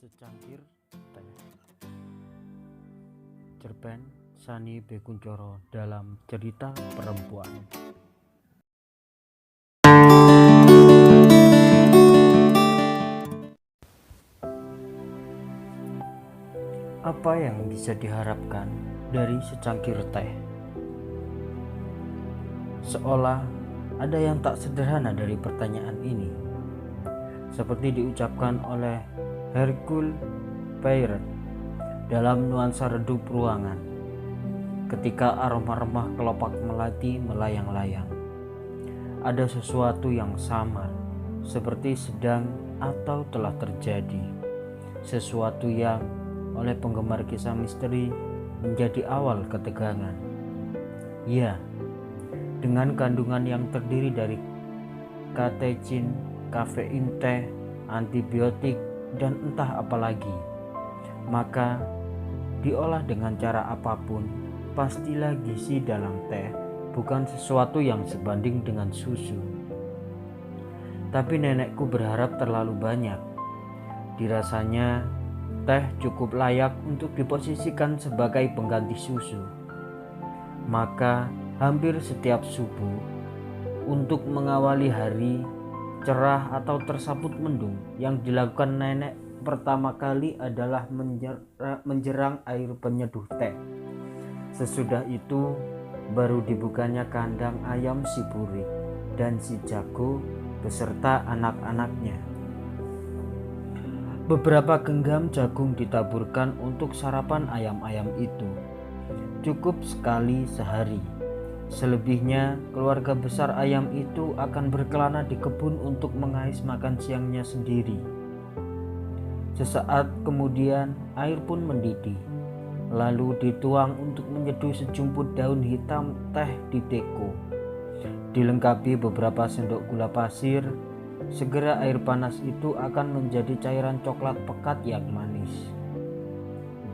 Secangkir teh. Cerpen Sani B. Kuncoro dalam Cerita Perempuan. Apa yang bisa diharapkan dari secangkir teh? Seolah ada yang tak sederhana dari pertanyaan ini, seperti diucapkan oleh Hercule Poirot dalam Nuansa Redup Ruangan, ketika aroma remah kelopak melati melayang-layang. Ada sesuatu yang samar, seperti sedang atau telah terjadi, sesuatu yang oleh penggemar kisah misteri menjadi awal ketegangan. Ya, dengan kandungan yang terdiri dari katechin, kafein teh, antibiotik, dan entah apa lagi, maka diolah dengan cara apapun, pastilah gizi dalam teh bukan sesuatu yang sebanding dengan susu. Tapi nenekku berharap terlalu banyak. Dirasanya teh cukup layak untuk diposisikan sebagai pengganti susu. Maka hampir setiap subuh, untuk mengawali hari cerah atau tersaput mendung, yang dilakukan nenek pertama kali adalah menjerang air penyeduh teh. Sesudah itu baru dibukanya kandang ayam si Puri dan si Jago beserta anak-anaknya. Beberapa genggam jagung ditaburkan untuk sarapan ayam-ayam itu. Cukup sekali sehari. Selebihnya, keluarga besar ayam itu akan berkelana di kebun untuk mengais makan siangnya sendiri. Sesaat kemudian, air pun mendidih, lalu dituang untuk menyeduh sejumput daun hitam teh di teko. Dilengkapi beberapa sendok gula pasir, segera air panas itu akan menjadi cairan coklat pekat yang manis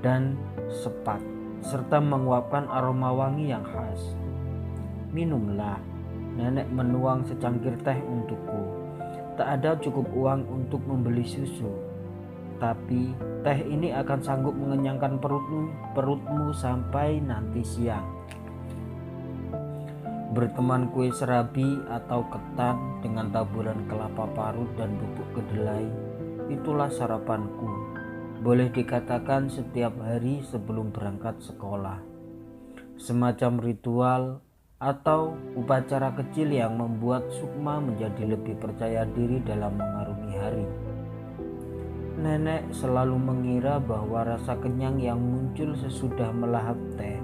dan sepat, serta menguapkan aroma wangi yang khas. Minumlah, nenek menuang secangkir teh untukku. Tak ada cukup uang untuk membeli susu, tapi teh ini akan sanggup mengenyangkan perutmu sampai nanti siang. Berteman kue serabi atau ketan dengan taburan kelapa parut dan bubuk kedelai, itulah sarapanku. Boleh dikatakan setiap hari sebelum berangkat sekolah. Semacam ritual atau upacara kecil yang membuat Sukma menjadi lebih percaya diri dalam mengarungi hari. Nenek selalu mengira bahwa rasa kenyang yang muncul sesudah melahap teh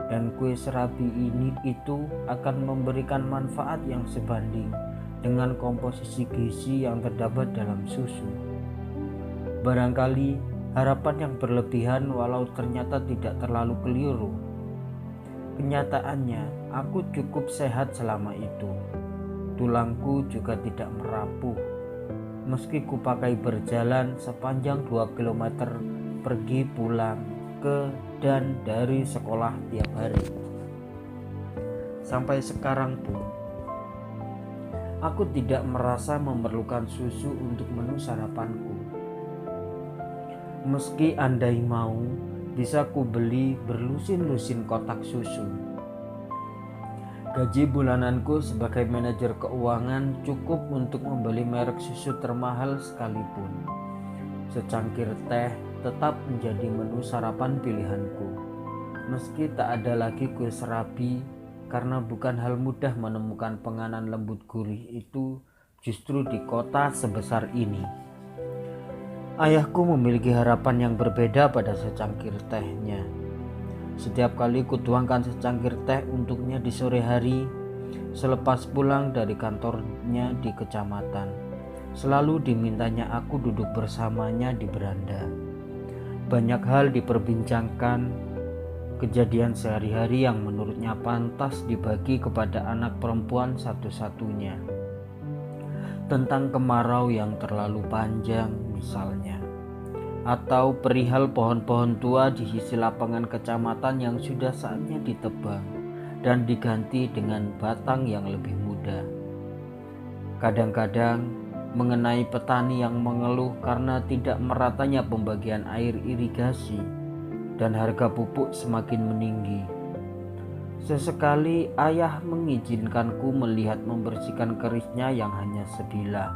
dan kue serabi itu akan memberikan manfaat yang sebanding dengan komposisi gizi yang terdapat dalam susu. Barangkali harapan yang berlebihan walau ternyata tidak terlalu keliru. Kenyataannya, aku cukup sehat selama itu. Tulangku juga tidak merapuh. Meski kupakai berjalan sepanjang 2 km pergi pulang ke dan dari sekolah tiap hari. Sampai sekarang pun, aku tidak merasa memerlukan susu untuk menu sarapanku. Meski andai mau, bisa ku beli berlusin-lusin kotak susu. Gaji bulananku sebagai manajer keuangan cukup untuk membeli merek susu termahal sekalipun. Secangkir teh tetap menjadi menu sarapan pilihanku. Meski tak ada lagi kue serabi, karena bukan hal mudah menemukan penganan lembut gurih itu justru di kota sebesar ini. Ayahku memiliki harapan yang berbeda pada secangkir tehnya. Setiap kali kutuangkan secangkir teh untuknya di sore hari, selepas pulang dari kantornya di kecamatan, selalu dimintanya aku duduk bersamanya di beranda. Banyak hal diperbincangkan, kejadian sehari-hari yang menurutnya pantas dibagi kepada anak perempuan satu-satunya. Tentang kemarau yang terlalu panjang misalnya, atau perihal pohon-pohon tua di sisi lapangan kecamatan yang sudah saatnya ditebang dan diganti dengan batang yang lebih muda. Kadang-kadang mengenai petani yang mengeluh karena tidak meratanya pembagian air irigasi dan harga pupuk semakin meninggi. Sesekali ayah mengizinkanku melihat membersihkan kerisnya yang hanya sebilah.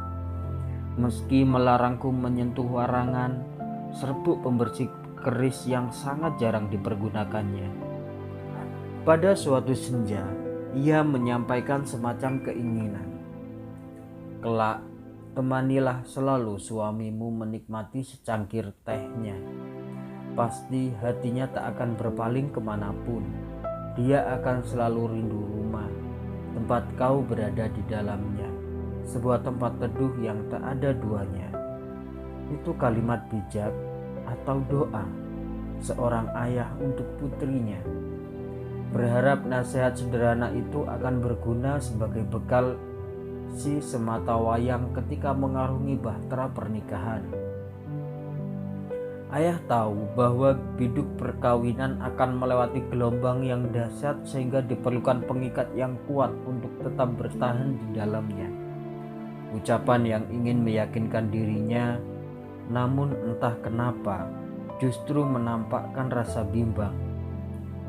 Meski melarangku menyentuh warangan, serbuk pembersih keris yang sangat jarang dipergunakannya. Pada suatu senja, ia menyampaikan semacam keinginan. Kelak, temanilah selalu suamimu menikmati secangkir tehnya. Pasti hatinya tak akan berpaling kemanapun. Dia akan selalu rindu rumah, tempat kau berada di dalamnya. Sebuah tempat teduh yang tak ada duanya. Itu kalimat bijak atau doa seorang ayah untuk putrinya. Berharap nasihat sederhana itu akan berguna sebagai bekal si sematawayang ketika mengarungi bahtera pernikahan. Ayah tahu bahwa biduk perkawinan akan melewati gelombang yang dahsyat sehingga diperlukan pengikat yang kuat untuk tetap bertahan di dalamnya. Ucapan yang ingin meyakinkan dirinya, namun entah kenapa justru menampakkan rasa bimbang.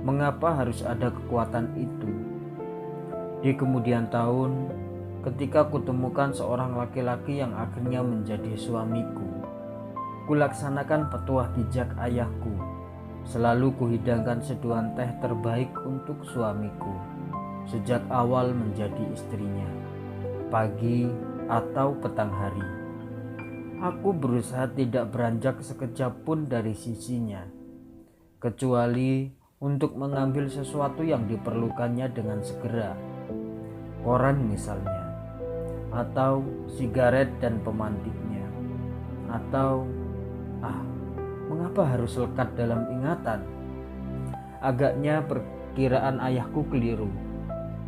Mengapa harus ada kekuatan itu? Di kemudian tahun, ketika kutemukan seorang laki-laki yang akhirnya menjadi suamiku, kulaksanakan petuah bijak ayahku. Selalu kuhidangkan seduhan teh terbaik untuk suamiku sejak awal menjadi istrinya, pagi atau petang hari. Aku berusaha tidak beranjak sekejap pun dari sisinya, kecuali untuk mengambil sesuatu yang diperlukannya dengan segera, koran misalnya, atau sigaret dan pemantiknya, atau mengapa harus lekat dalam ingatan? Agaknya perkiraan ayahku keliru.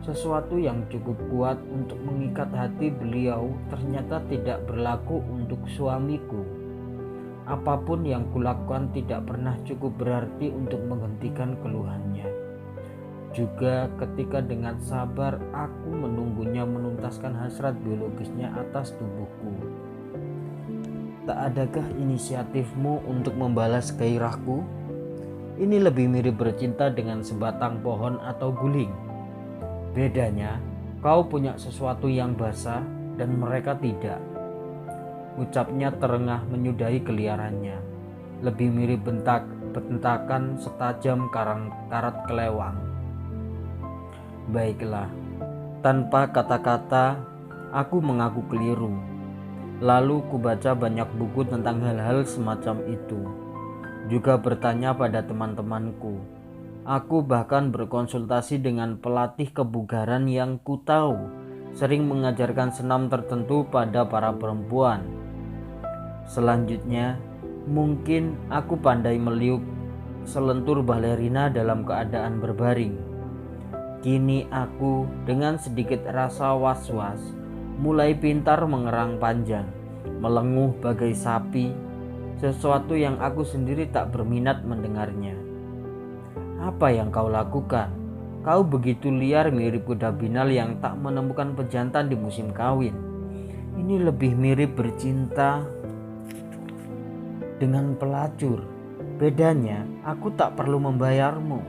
Sesuatu yang cukup kuat untuk mengikat hati beliau ternyata tidak berlaku untuk suamiku. Apapun yang kulakukan tidak pernah cukup berarti untuk menghentikan keluhannya. Juga ketika dengan sabar aku menunggunya menuntaskan hasrat biologisnya atas tubuhku. Tak adakah inisiatifmu untuk membalas gairahku? Ini lebih mirip bercinta dengan sebatang pohon atau guling. Bedanya, kau punya sesuatu yang basah dan mereka tidak. Ucapnya terengah menyudahi keliarannya. Lebih mirip bentakan setajam karat kelewang. Baiklah, tanpa kata-kata, aku mengaku keliru. Lalu kubaca banyak buku tentang hal-hal semacam itu. Juga bertanya pada teman-temanku. Aku bahkan berkonsultasi dengan pelatih kebugaran yang ku tahu sering mengajarkan senam tertentu pada para perempuan. Selanjutnya, mungkin aku pandai meliuk selentur balerina dalam keadaan berbaring. Kini aku dengan sedikit rasa was-was mulai pintar mengerang panjang, melenguh bagai sapi, sesuatu yang aku sendiri tak berminat mendengarnya. Apa yang kau lakukan? Kau begitu liar mirip kuda binal yang tak menemukan pejantan di musim kawin. Ini lebih mirip bercinta dengan pelacur. Bedanya, aku tak perlu membayarmu.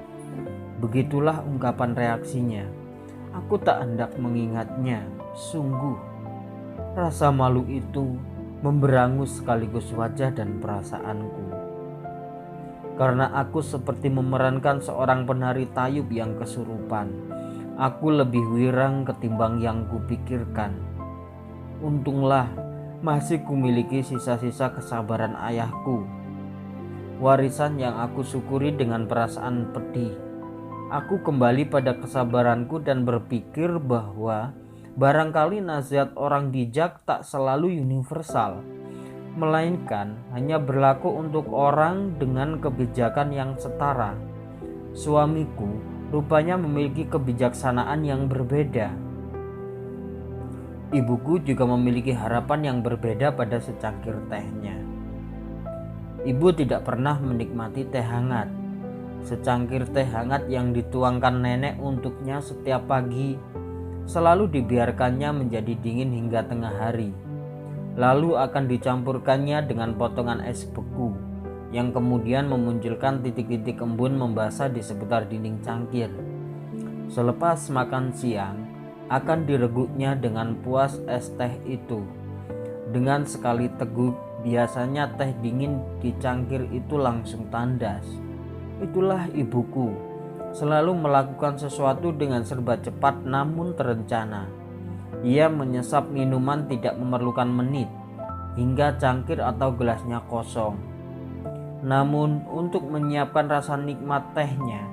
Begitulah ungkapan reaksinya. Aku tak hendak mengingatnya. Sungguh, rasa malu itu memberangus sekaligus wajah dan perasaanku. Karena aku seperti memerankan seorang penari tayub yang kesurupan. Aku lebih wirang ketimbang yang kupikirkan. Untunglah masih kumiliki sisa-sisa kesabaran ayahku. Warisan yang aku syukuri dengan perasaan pedih. Aku kembali pada kesabaranku dan berpikir bahwa barangkali nasihat orang bijak tak selalu universal, melainkan hanya berlaku untuk orang dengan kebijakan yang setara. Suamiku rupanya memiliki kebijaksanaan yang berbeda. Ibuku juga memiliki harapan yang berbeda pada secangkir tehnya. Ibu tidak pernah menikmati teh hangat. Secangkir teh hangat yang dituangkan nenek untuknya setiap pagi selalu dibiarkannya menjadi dingin hingga tengah hari. lalu akan dicampurkannya dengan potongan es beku yang kemudian memunculkan titik-titik embun membasah di sekitar dinding cangkir. Selepas makan siang, akan direguknya dengan puas es teh itu. Dengan sekali teguk, biasanya teh dingin di cangkir itu langsung tandas. Itulah ibuku, selalu melakukan sesuatu dengan serba cepat namun terencana. Ia menyesap minuman tidak memerlukan menit, hingga cangkir atau gelasnya kosong. Namun untuk menyiapkan rasa nikmat tehnya,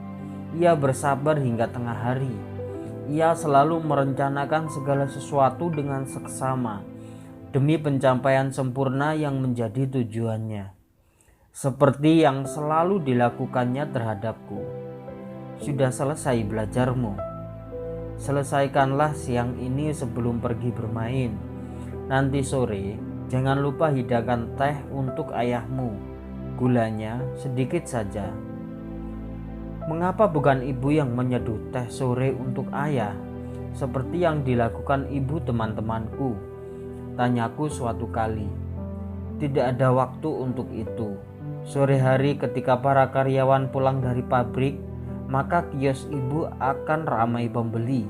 ia bersabar hingga tengah hari. Ia selalu merencanakan segala sesuatu dengan seksama, demi pencapaian sempurna yang menjadi tujuannya. Seperti yang selalu dilakukannya terhadapku. Sudah selesai belajarmu. Selesaikanlah siang ini sebelum pergi bermain. Nanti sore jangan lupa hidangkan teh untuk ayahmu. Gulanya sedikit saja. Mengapa bukan ibu yang menyeduh teh sore untuk ayah, seperti yang dilakukan ibu teman-temanku? Tanyaku suatu kali. Tidak ada waktu untuk itu. Sore hari ketika para karyawan pulang dari pabrik, maka kios ibu akan ramai pembeli.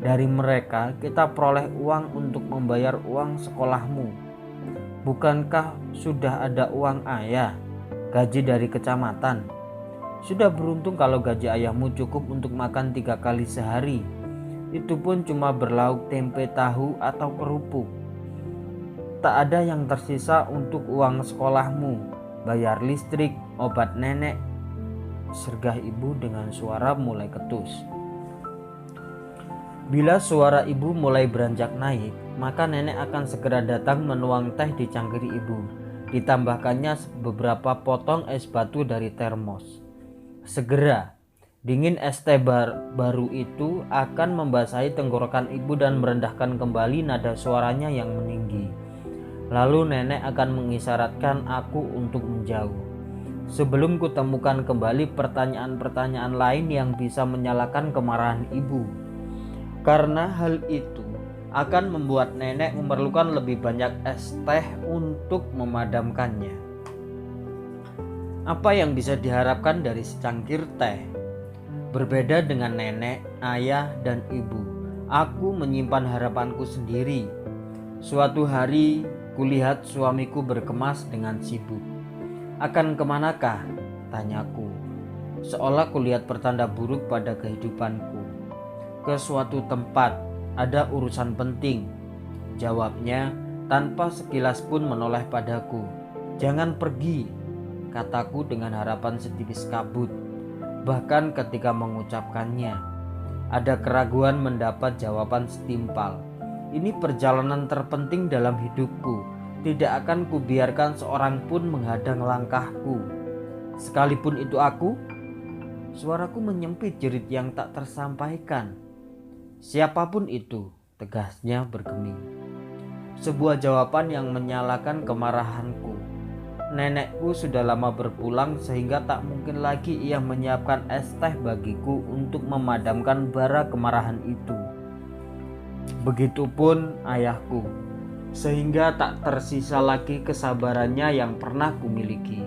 Dari mereka kita peroleh uang untuk membayar uang sekolahmu. Bukankah sudah ada uang ayah, gaji dari kecamatan? Sudah beruntung kalau gaji ayahmu cukup untuk makan 3 kali sehari. Itu pun cuma berlauk tempe tahu atau kerupuk. Tak ada yang tersisa untuk uang sekolahmu, bayar listrik, obat nenek. Sergah ibu dengan suara mulai ketus. Bila suara ibu mulai beranjak naik, maka nenek akan segera datang menuang teh di cangkir ibu. Ditambahkannya beberapa potong es batu dari termos. Segera, dingin es teh baru itu akan membasahi tenggorokan ibu dan merendahkan kembali nada suaranya yang meninggi. Lalu nenek akan mengisyaratkan aku untuk menjauh. Sebelum kutemukan kembali pertanyaan-pertanyaan lain yang bisa menyalakan kemarahan ibu. Karena hal itu akan membuat nenek memerlukan lebih banyak es teh untuk memadamkannya. Apa yang bisa diharapkan dari secangkir teh? Berbeda dengan nenek, ayah, dan ibu, aku menyimpan harapanku sendiri. Suatu hari, kulihat suamiku berkemas dengan sibuk. Akan kemanakah? Tanyaku. Seolah kulihat pertanda buruk pada kehidupanku. Ke suatu tempat, ada urusan penting. Jawabnya tanpa sekilas pun menoleh padaku. Jangan pergi, kataku dengan harapan setipis kabut. Bahkan ketika mengucapkannya, ada keraguan mendapat jawaban setimpal. Ini perjalanan terpenting dalam hidupku. Tidak akan kubiarkan seorang pun menghadang langkahku. Sekalipun itu aku. Suaraku menyempit jerit yang tak tersampaikan. Siapapun itu, tegasnya bergeming. Sebuah jawaban yang menyalakan kemarahanku. Nenekku sudah lama berpulang sehingga tak mungkin lagi ia menyiapkan es teh bagiku untuk memadamkan bara kemarahan itu. Begitupun ayahku, sehingga tak tersisa lagi kesabarannya yang pernah kumiliki,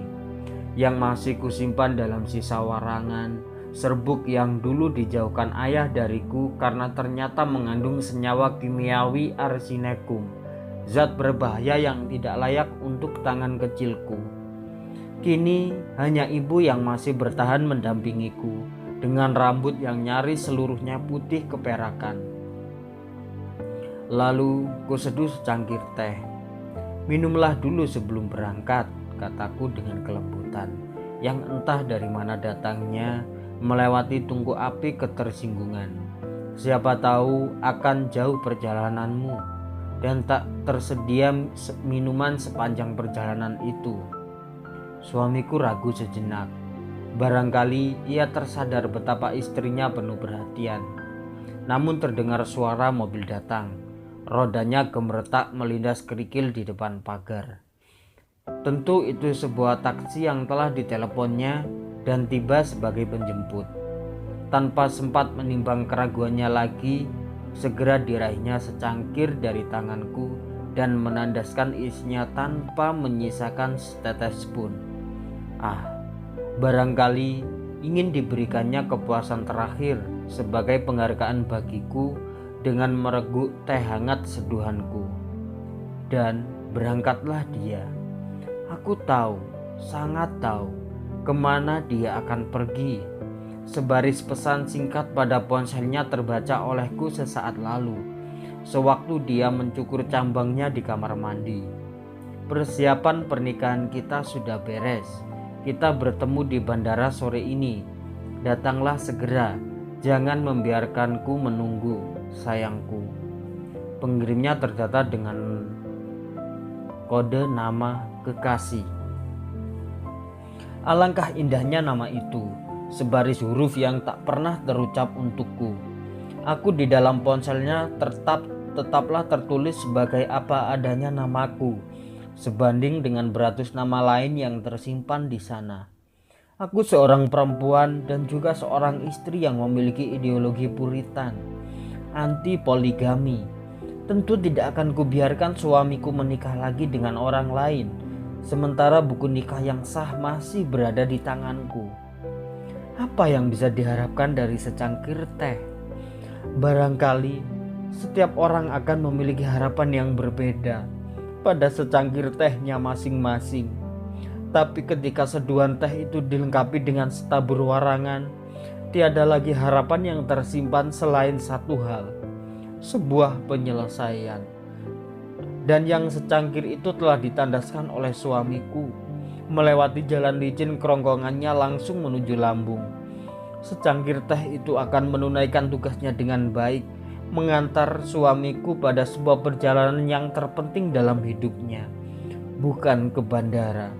yang masih kusimpan dalam sisa warangan, serbuk yang dulu dijauhkan ayah dariku karena ternyata mengandung senyawa kimiawi arsenicum. Zat berbahaya yang tidak layak untuk tangan kecilku. Kini hanya ibu yang masih bertahan mendampingiku dengan rambut yang nyaris seluruhnya putih keperakan. Lalu kuseduh secangkir teh. Minumlah dulu sebelum berangkat, kataku dengan kelembutan yang entah dari mana datangnya melewati tungku api ketersinggungan. Siapa tahu akan jauh perjalananmu dan tak tersedia minuman sepanjang perjalanan itu. Suamiku ragu sejenak. Barangkali ia tersadar betapa istrinya penuh perhatian. Namun terdengar suara mobil datang. Rodanya gemeretak melindas kerikil di depan pagar. Tentu itu sebuah taksi yang telah diteleponnya dan tiba sebagai penjemput. Tanpa sempat menimbang keraguannya lagi, segera diraihnya secangkir dari tanganku dan menandaskan isinya tanpa menyisakan setetes pun. Barangkali ingin diberikannya kepuasan terakhir sebagai penghargaan bagiku dengan mereguk teh hangat seduhanku. Dan berangkatlah dia. Aku tahu, sangat tahu, kemana dia akan pergi. Sebaris pesan singkat pada ponselnya terbaca olehku sesaat lalu, sewaktu dia mencukur cambangnya di kamar mandi. Persiapan pernikahan kita sudah beres. Kita bertemu di bandara sore ini. Datanglah segera, jangan membiarkanku menunggu, sayangku. Pengirimnya terdata dengan kode nama kekasih. Alangkah indahnya nama itu, sebaris huruf yang tak pernah terucap untukku. Aku di dalam ponselnya tetaplah tertulis sebagai apa adanya namaku, sebanding dengan beratus nama lain yang tersimpan di sana. Aku seorang perempuan dan juga seorang istri yang memiliki ideologi Puritan, anti poligami. Tentu tidak akan kubiarkan suamiku menikah lagi dengan orang lain, sementara buku nikah yang sah masih berada di tanganku. Apa yang bisa diharapkan dari secangkir teh? Barangkali setiap orang akan memiliki harapan yang berbeda pada secangkir tehnya masing-masing. Tapi ketika seduhan teh itu dilengkapi dengan setabur warangan, tiada lagi harapan yang tersimpan selain satu hal, sebuah penyelesaian. Dan yang secangkir itu telah ditandaskan oleh suamiku, melewati jalan licin kerongkongannya langsung menuju lambung. Secangkir teh itu akan menunaikan tugasnya dengan baik, mengantar suamiku pada sebuah perjalanan yang terpenting dalam hidupnya, bukan ke bandara,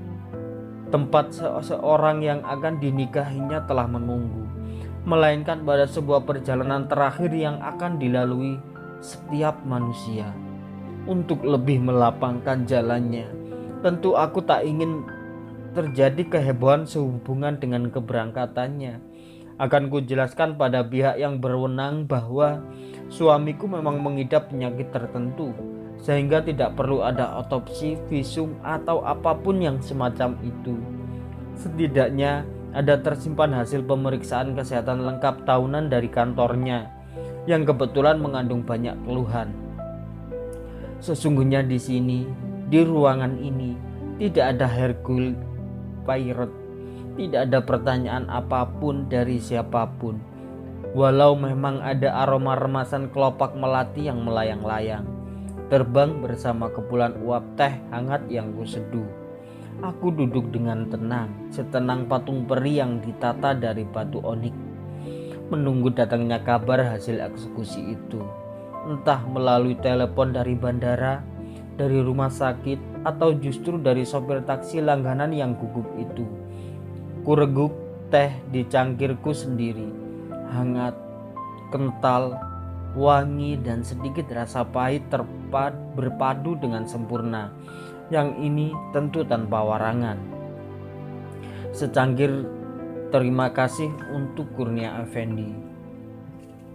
tempat seseorang yang akan dinikahinya telah menunggu, melainkan pada sebuah perjalanan terakhir yang akan dilalui setiap manusia. Untuk lebih melapangkan jalannya, tentu aku tak ingin terjadi kehebohan sehubungan dengan keberangkatannya. Akan kujelaskan pada pihak yang berwenang bahwa suamiku memang mengidap penyakit tertentu, sehingga tidak perlu ada otopsi, visum, atau apapun yang semacam itu. Setidaknya ada tersimpan hasil pemeriksaan kesehatan lengkap tahunan dari kantornya, yang kebetulan mengandung banyak keluhan. Sesungguhnya di sini, di ruangan ini, tidak ada Hercule Poirot, tidak ada pertanyaan apapun dari siapapun. Walau memang ada aroma remasan kelopak melati yang melayang-layang, terbang bersama kepulan uap teh hangat yang kuseduh. Aku duduk dengan tenang, setenang patung peri yang ditata dari batu onik, menunggu datangnya kabar hasil eksekusi itu. Entah melalui telepon dari bandara, dari rumah sakit, atau justru dari sopir taksi langganan yang gugup itu. Kureguk teh di cangkirku sendiri, hangat, kental, wangi, dan sedikit rasa pahit berpadu dengan sempurna. Yang ini tentu tanpa warangan. Secangkir terima kasih untuk Kurnia Effendi.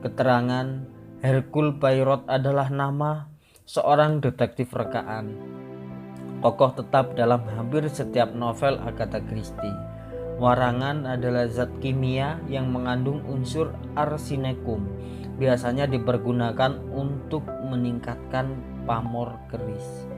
Keterangan Hercule Poirot adalah nama seorang detektif rekaan, tokoh tetap dalam hampir setiap novel Agatha Christie. Warangan adalah zat kimia yang mengandung unsur arsenicum, biasanya dipergunakan untuk meningkatkan pamor keris.